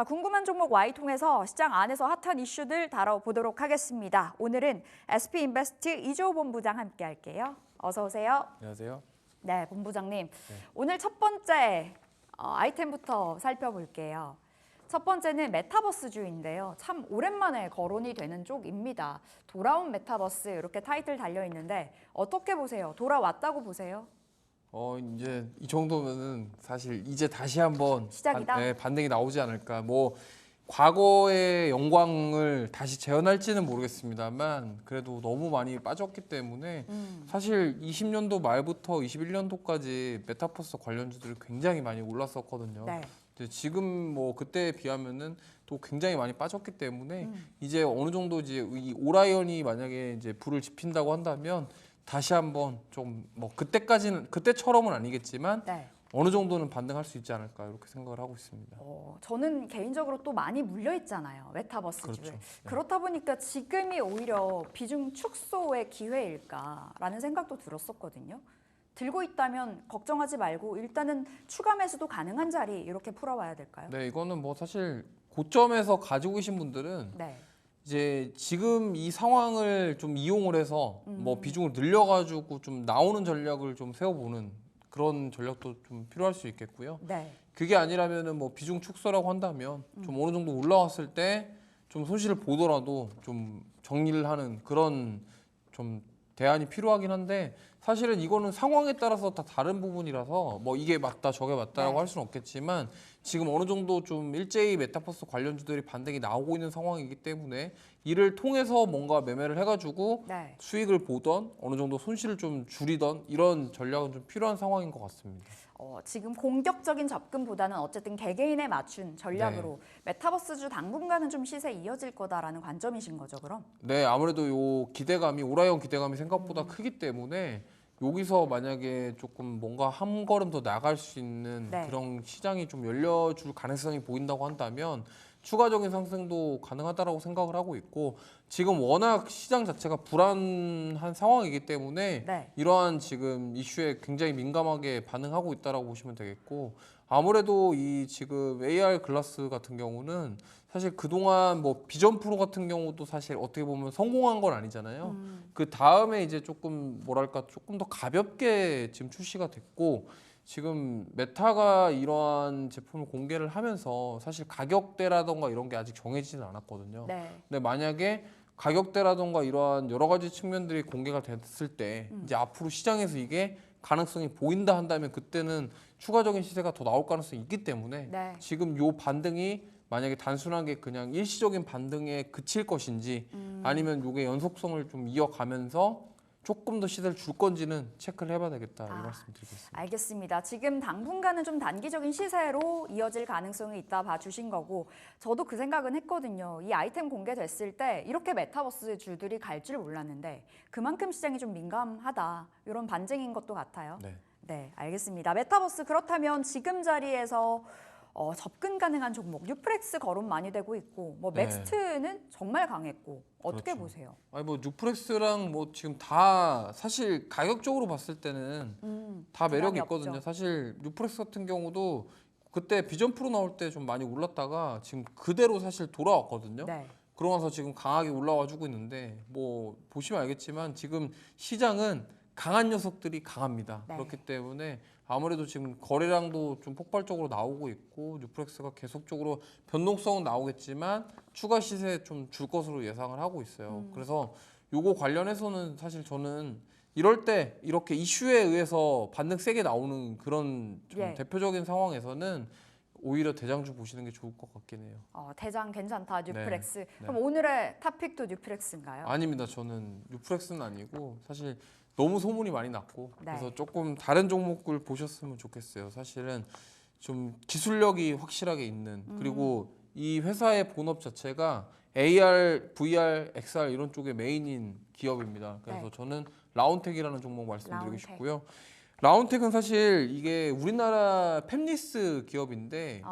궁금한 종목 Y통해서 시장 안에서 핫한 이슈들 다뤄보도록 하겠습니다. 오늘은 SP인베스트 이조 본부장 함께 할게요. 어서 오세요. 안녕하세요. 네, 본부장님. 오늘 첫 번째 아이템부터 살펴볼게요. 첫 번째는 메타버스주인데요. 참 오랜만에 거론이 되는 쪽입니다. 돌아온 메타버스 이렇게 타이틀 달려있는데 어떻게 보세요? 돌아왔다고 보세요? 이제 이 정도면은 사실 이제 다시 한번 시작이다? 반등이 나오지 않을까. 뭐 과거의 영광을 다시 재현할지는 모르겠습니다만 그래도 너무 많이 빠졌기 때문에 사실 20년도 말부터 21년도까지 메타버스 관련주들이 굉장히 많이 올랐었거든요. 네. 근데 지금 뭐 그때에 비하면은 또 굉장히 많이 빠졌기 때문에 이제 어느 정도 이제 이 오라이언이 만약에 이제 불을 지핀다고 한다면 다시 한번 좀 뭐 그때처럼은 아니겠지만 네. 어느 정도는 반등할 수 있지 않을까 이렇게 생각을 하고 있습니다. 저는 개인적으로 또 많이 물려 있잖아요. 메타버스주에. 그렇죠. 네. 그렇다 보니까 지금이 오히려 비중 축소의 기회일까라는 생각도 들었었거든요. 들고 있다면 걱정하지 말고 일단은 추가 매수도 가능한 자리 이렇게 풀어봐야 될까요? 네, 이거는 뭐 사실 고점에서 가지고 계신 분들은 네. 이제 지금 이 상황을 좀 이용을 해서 뭐 비중을 늘려가지고 좀 나오는 전략을 좀 세워보는 그런 전략도 좀 필요할 수 있겠고요. 네. 그게 아니라면은 뭐 비중 축소라고 한다면 좀 어느 정도 올라왔을 때 좀 손실을 보더라도 좀 정리를 하는 그런 좀 대안이 필요하긴 한데 사실은 이거는 상황에 따라서 다 다른 부분이라서 뭐 이게 맞다 저게 맞다라고 네. 할 수는 없겠지만 지금 어느 정도 좀 일제히 메타버스 관련주들이 반등이 나오고 있는 상황이기 때문에 이를 통해서 뭔가 매매를 해가지고 네. 수익을 보던 어느 정도 손실을 좀 줄이던 이런 전략은 좀 필요한 상황인 것 같습니다. 지금 공격적인 접근보다는 어쨌든 개개인에 맞춘 전략으로 메타버스주 당분간은 좀 시세 이어질 거다라는 관점이신 거죠, 그럼? 네, 아무래도 요 기대감이 오라이언 기대감이 생각보다 크기 때문에 여기서 만약에 조금 뭔가 한 걸음 더 나갈 수 있는 네. 그런 시장이 좀 열려줄 가능성이 보인다고 한다면 추가적인 상승도 가능하다라고 생각을 하고 있고 지금 워낙 시장 자체가 불안한 상황이기 때문에 네. 이러한 지금 이슈에 굉장히 민감하게 반응하고 있다라고 보시면 되겠고 아무래도 이 지금 AR 글라스 같은 경우는 사실 그동안 뭐 비전 프로 같은 경우도 사실 어떻게 보면 성공한 건 아니잖아요. 그 다음에 이제 조금 뭐랄까 조금 더 가볍게 지금 출시가 됐고 지금 메타가 이러한 제품을 공개를 하면서 사실 가격대라던가 이런 게 아직 정해지지는 않았거든요. 네. 근데 만약에 가격대라던가 이러한 여러 가지 측면들이 공개가 됐을 때 이제 앞으로 시장에서 이게 가능성이 보인다 한다면 그때는 추가적인 시세가 더 나올 가능성이 있기 때문에 네. 지금 요 반등이 만약에 단순하게 그냥 일시적인 반등에 그칠 것인지 아니면 요게 연속성을 좀 이어가면서 조금 더 시세를 줄 건지는 체크를 해봐야 되겠다 이 말씀 드리겠습니다. 알겠습니다. 지금 당분간은 좀 단기적인 시세로 이어질 가능성이 있다 봐주신 거고 저도 그 생각은 했거든요. 이 아이템 공개됐을 때 이렇게 메타버스 주들이 갈 줄 몰랐는데 그만큼 시장이 좀 민감하다 이런 반증인 것도 같아요. 네. 네, 알겠습니다. 메타버스 그렇다면 지금 자리에서 접근 가능한 종목 뉴프렉스 거론 많이 되고 있고 뭐 네. 맥스트는 정말 강했고 어떻게 그렇죠. 보세요? 아니 뭐 뉴프렉스랑 뭐 지금 다 사실 가격적으로 봤을 때는 다 매력이 부담이 있거든요. 없죠. 사실 뉴프렉스 같은 경우도 그때 비전 프로 나올 때 좀 많이 올랐다가 지금 그대로 사실 돌아왔거든요. 네. 그러면서 지금 강하게 올라와 주고 있는데 뭐 보시면 알겠지만 지금 시장은 강한 녀석들이 강합니다. 네. 그렇기 때문에 아무래도 지금 거래량도 좀 폭발적으로 나오고 있고 뉴프렉스가 계속적으로 변동성은 나오겠지만 추가 시세 좀 줄 것으로 예상을 하고 있어요. 그래서 요거 관련해서는 사실 저는 이럴 때 이렇게 이슈에 의해서 반등 세게 나오는 그런 좀 예. 대표적인 상황에서는 오히려 대장주 보시는 게 좋을 것 같긴 해요. 대장 괜찮다 뉴프렉스. 네. 그럼 오늘의 탑픽도 뉴프렉스인가요? 아닙니다. 저는 뉴프렉스는 아니고 사실 너무 소문이 많이 났고 네. 그래서 조금 다른 종목을 보셨으면 좋겠어요. 사실은 좀 기술력이 확실하게 있는 그리고 이 회사의 본업 자체가 AR, VR, XR 이런 쪽에 메인인 기업입니다. 그래서 네. 저는 라운텍이라는 종목 말씀드리고 라운텍. 싶고요. 라운텍은 사실 이게 우리나라 팹리스 기업인데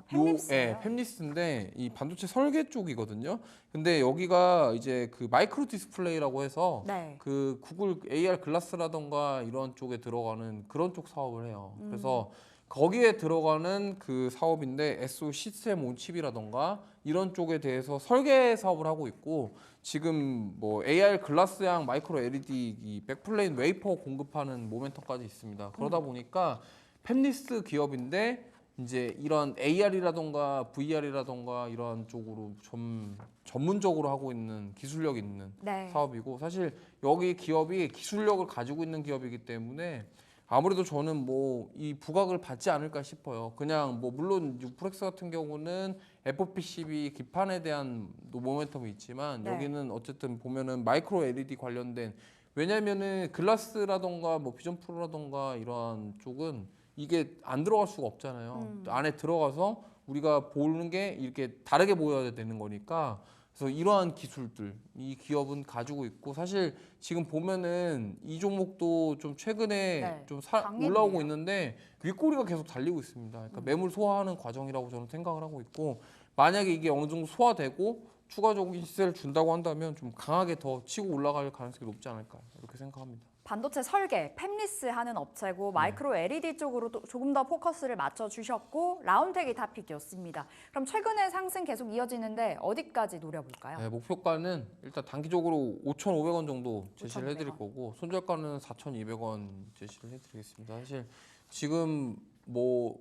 펜립스예요. 팹리스인데 이 반도체 설계 쪽이거든요. 근데 여기가 이제 그 마이크로 디스플레이라고 해서 네. 그 구글 AR 글라스라던가 이런 쪽에 들어가는 그런 쪽 사업을 해요. 그래서 거기에 들어가는 그 사업인데 SO 시스템 온 칩이라던가 이런 쪽에 대해서 설계 사업을 하고 있고 지금 뭐 AR 글라스형 마이크로 LED 이 백플레인 웨이퍼 공급하는 모멘텀까지 있습니다. 그러다 보니까 팹리스 기업인데 이제 이런 AR이라던가 VR이라던가 이런 쪽으로 좀 전문적으로 하고 있는 기술력 있는 네. 사업이고 사실 여기 기업이 기술력을 가지고 있는 기업이기 때문에 아무래도 저는 뭐 이 부각을 받지 않을까 싶어요. 그냥 뭐 물론 유프렉스 같은 경우는 FPCB 기판에 대한 모멘텀이 있지만 네. 여기는 어쨌든 보면은 마이크로 LED 관련된 왜냐면은 글라스라던가 뭐 비전 프로라던가 이러한 쪽은 이게 안 들어갈 수가 없잖아요. 안에 들어가서 우리가 보는 게 이렇게 다르게 보여야 되는 거니까 그래서 이러한 기술들 이 기업은 가지고 있고 사실 지금 보면은 이 종목도 좀 최근에 네, 좀 강했네요. 올라오고 있는데 윗꼬리가 계속 달리고 있습니다. 그러니까 매물 소화하는 과정이라고 저는 생각을 하고 있고 만약에 이게 어느 정도 소화되고 추가적인 시세를 준다고 한다면 좀 강하게 더 치고 올라갈 가능성이 높지 않을까 이렇게 생각합니다. 반도체 설계, 팹리스 하는 업체고 마이크로 LED 쪽으로 또 조금 더 포커스를 맞춰 주셨고 라운텍이 탑픽이었습니다. 그럼 최근에 상승 계속 이어지는데 어디까지 노려볼까요? 네, 목표가는 일단 단기적으로 5,500원 정도 제시를 5,500원. 해드릴 거고 손절가는 4,200원 제시를 해드리겠습니다. 사실 지금 뭐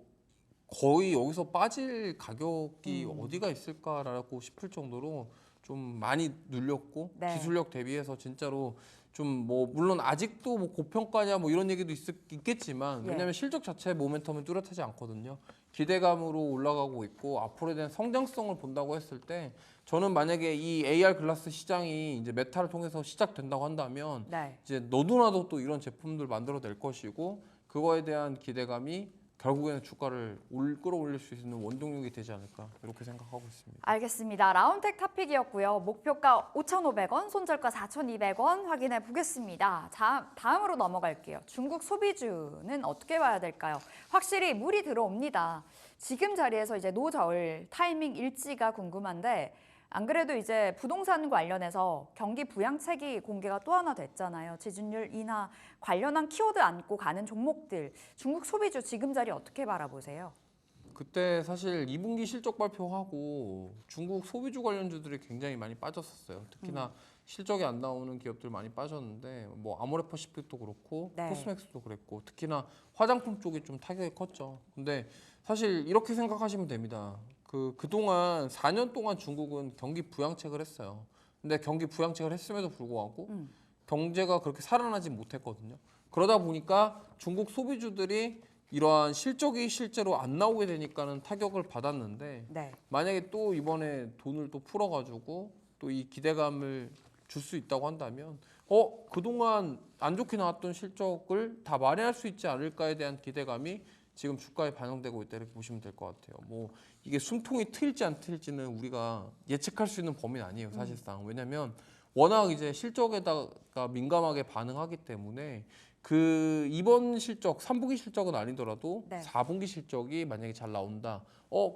거의 여기서 빠질 가격이 어디가 있을까라고 싶을 정도로 좀 많이 눌렸고 네. 기술력 대비해서 진짜로 좀 뭐 물론 아직도 뭐 고평가냐 뭐 이런 얘기도 있겠지만 예. 왜냐하면 실적 자체 모멘텀은 뚜렷하지 않거든요. 기대감으로 올라가고 있고 앞으로에 대한 성장성을 본다고 했을 때 저는 만약에 이 AR 글라스 시장이 이제 메타를 통해서 시작된다고 한다면 네. 이제 너도나도 또 이런 제품들 만들어낼 것이고 그거에 대한 기대감이 결국에는 주가를 끌어올릴 수 있는 원동력이 되지 않을까 이렇게 생각하고 있습니다. 알겠습니다. 라운텍 탑픽이었고요. 목표가 5,500원, 손절가 4,200원 확인해 보겠습니다. 자, 다음으로 넘어갈게요. 중국 소비주는 어떻게 봐야 될까요? 확실히 물이 들어옵니다. 지금 자리에서 이제 노저울 타이밍 일지가 궁금한데 안 그래도 이제 부동산 관련해서 경기 부양책이 공개가 또 하나 됐잖아요. 지준율 인하 관련한 키워드 안고 가는 종목들 중국 소비주 지금 자리 어떻게 바라보세요? 그때 사실 2분기 실적 발표하고 중국 소비주 관련주들이 굉장히 많이 빠졌었어요. 특히나 실적이 안 나오는 기업들 많이 빠졌는데 뭐 아모레퍼시픽도 그렇고 네. 코스맥스도 그랬고 특히나 화장품 쪽이 좀 타격이 컸죠. 근데 사실 이렇게 생각하시면 됩니다. 그동안 4년 동안 중국은 경기 부양책을 했어요. 근데 경기 부양책을 했음에도 불구하고 경제가 그렇게 살아나지 못했거든요. 그러다 보니까 중국 소비주들이 이러한 실적이 실제로 안 나오게 되니까는 타격을 받았는데 네. 만약에 또 이번에 돈을 또 풀어가지고 또 이 기대감을 줄 수 있다고 한다면 그동안 안 좋게 나왔던 실적을 다 만회할 수 있지 않을까에 대한 기대감이 지금 주가에 반영되고 있다 이렇게 보시면 될 것 같아요. 뭐 이게 숨통이 트일지 안 트일지는 우리가 예측할 수 있는 범위는 아니에요, 사실상. 왜냐하면 워낙 이제 실적에다가 민감하게 반응하기 때문에 그 이번 실적 3분기 실적은 아니더라도 네. 4분기 실적이 만약에 잘 나온다.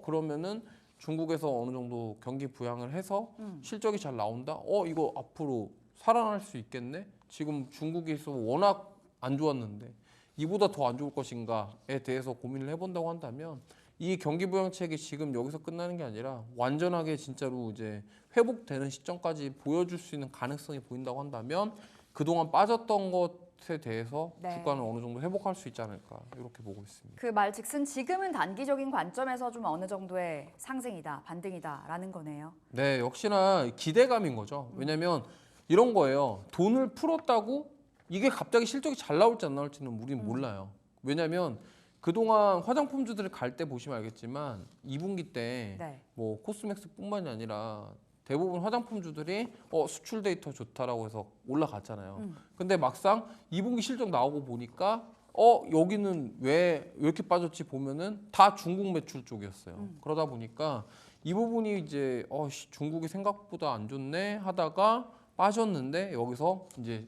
그러면은 중국에서 어느 정도 경기 부양을 해서 실적이 잘 나온다. 이거 앞으로 살아날 수 있겠네. 지금 중국에서 워낙 안 좋았는데 이보다 더 안 좋을 것인가에 대해서 고민을 해본다고 한다면 이 경기 부양책이 지금 여기서 끝나는 게 아니라 완전하게 진짜로 이제 회복되는 시점까지 보여줄 수 있는 가능성이 보인다고 한다면 그동안 빠졌던 것에 대해서 네. 주가는 어느 정도 회복할 수 있지 않을까 이렇게 보고 있습니다. 그 말 즉슨 지금은 단기적인 관점에서 좀 어느 정도의 상승이다, 반등이다라는 거네요. 네, 역시나 기대감인 거죠. 왜냐하면 이런 거예요. 돈을 풀었다고 이게 갑자기 실적이 잘 나올지 안 나올지는 우리는 몰라요. 왜냐하면 그동안 화장품주들을 갈 때 보시면 알겠지만 2분기 때 네. 뭐 코스맥스뿐만이 아니라 대부분 화장품주들이 수출 데이터 좋다라고 해서 올라갔잖아요. 근데 막상 2분기 실적 나오고 보니까 여기는 왜 이렇게 빠졌지 보면은 다 중국 매출 쪽이었어요. 그러다 보니까 이 부분이 이제 중국이 생각보다 안 좋네 하다가 빠졌는데 여기서 이제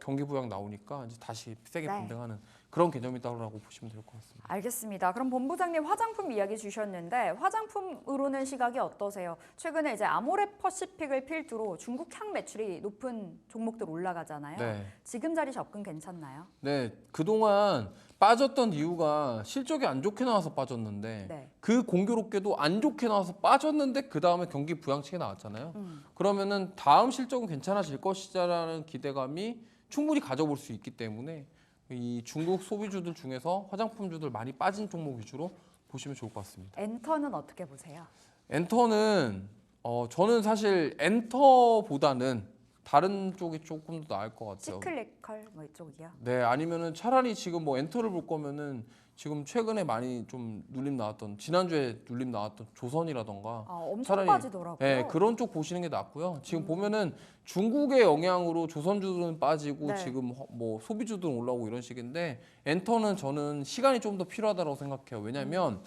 경기 부양 나오니까 이제 다시 세게 네. 반등하는 그런 개념이다라고 보시면 될 것 같습니다. 알겠습니다. 그럼 본부장님 화장품 이야기 주셨는데 화장품으로는 시각이 어떠세요? 최근에 이제 아모레퍼시픽을 필두로 중국 향 매출이 높은 종목들 올라가잖아요. 네. 지금 자리 접근 괜찮나요? 네, 그동안 빠졌던 이유가 실적이 안 좋게 나와서 빠졌는데 네. 그 공교롭게도 안 좋게 나와서 빠졌는데 그 다음에 경기 부양책이 나왔잖아요. 그러면은 다음 실적은 괜찮아질 것이다라는 기대감이 충분히 가져볼 수 있기 때문에 이 중국 소비주들 중에서 화장품주들 많이 빠진 종목 위주로 보시면 좋을 것 같습니다. 엔터는 어떻게 보세요? 엔터는 저는 사실 엔터보다는 다른 쪽이 조금 더 나을 것 같아요. 시클리컬 뭐 이쪽이요? 네, 아니면은 차라리 지금 뭐 엔터를 볼 거면은 지금 최근에 많이 좀 눌림 나왔던 지난주에 눌림 나왔던 조선이라던가 엄청 차라리 빠지더라고요. 네, 그런 쪽 보시는 게 낫고요. 지금 보면은 중국의 영향으로 조선주들은 빠지고 네. 지금 뭐 소비주들은 올라오고 이런 식인데 엔터는 저는 시간이 좀 더 필요하다고 생각해요. 왜냐하면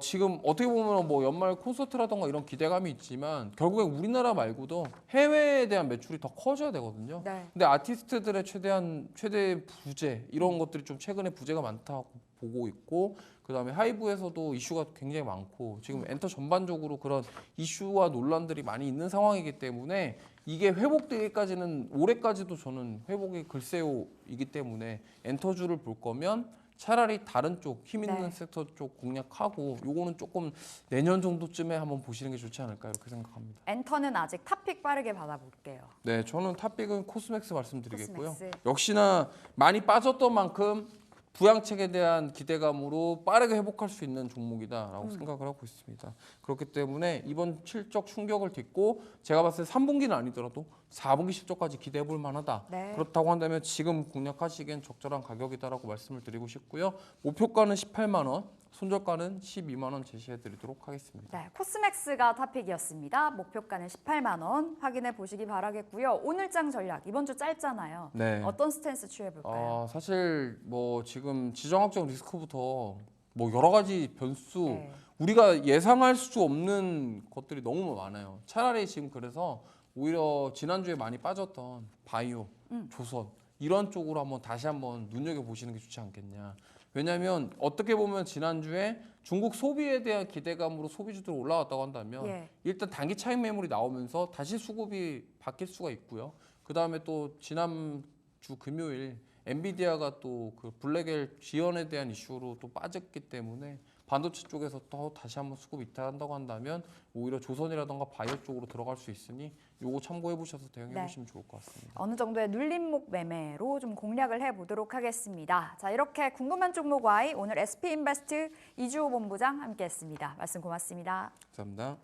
지금 어떻게 보면 뭐 연말 콘서트라던가 이런 기대감이 있지만 결국엔 우리나라 말고도 해외에 대한 매출이 더 커져야 되거든요. 네. 근데 아티스트들의 최대 부재 이런 것들이 좀 최근에 부재가 많다고 보고 있고 그다음에 하이브에서도 이슈가 굉장히 많고 지금 엔터 전반적으로 그런 이슈와 논란들이 많이 있는 상황이기 때문에 이게 회복되기까지는 올해까지도 저는 회복이 글쎄요이기 때문에 엔터주를 볼 거면 차라리 다른 쪽 힘 있는 네. 섹터 쪽 공략하고 요거는 조금 내년 정도쯤에 한번 보시는 게 좋지 않을까 이렇게 생각합니다. 엔터는 아직 탑픽 빠르게 받아볼게요. 네, 저는 탑픽은 코스맥스 말씀드리겠고요. 코스맥스. 역시나 많이 빠졌던 만큼 부양책에 대한 기대감으로 빠르게 회복할 수 있는 종목이다라고 생각을 하고 있습니다. 그렇기 때문에 이번 실적 충격을 딛고 제가 봤을 때 3분기는 아니더라도 4분기 실적까지 기대해 볼 만하다. 네. 그렇다고 한다면 지금 공략하시기엔 적절한 가격이다라고 말씀을 드리고 싶고요. 목표가는 18만 원, 손절가는 12만 원 제시해 드리도록 하겠습니다. 네, 코스맥스가 탑픽이었습니다. 목표가는 18만 원 확인해 보시기 바라겠고요. 오늘장 전략 이번 주 짧잖아요. 네. 어떤 스탠스 취해 볼까요? 사실 뭐 지금 지정학적 리스크부터 뭐 여러 가지 변수 네. 우리가 예상할 수 없는 것들이 너무 많아요. 차라리 지금 그래서 오히려 지난주에 많이 빠졌던 바이오, 조선 이런 쪽으로 다시 한번 눈여겨 보시는 게 좋지 않겠냐. 왜냐하면 어떻게 보면 지난주에 중국 소비에 대한 기대감으로 소비주들이 올라왔다고 한다면 예. 일단 단기 차익 매물이 나오면서 다시 수급이 바뀔 수가 있고요. 그 다음에 또 지난주 금요일 엔비디아가 또 그 블랙엘 지연에 대한 이슈로 또 빠졌기 때문에 반도체 쪽에서 또 다시 한번 수급 이탈한다고 한다면 오히려 조선이라던가 바이오 쪽으로 들어갈 수 있으니 요거 참고해 보셔서 대응해 네. 보시면 좋을 것 같습니다. 어느 정도의 눌림목 매매로 좀 공략을 해보도록 하겠습니다. 자, 이렇게 궁금한 종목 Y 오늘 SP인베스트 이주호 본부장 함께했습니다. 말씀 고맙습니다. 감사합니다.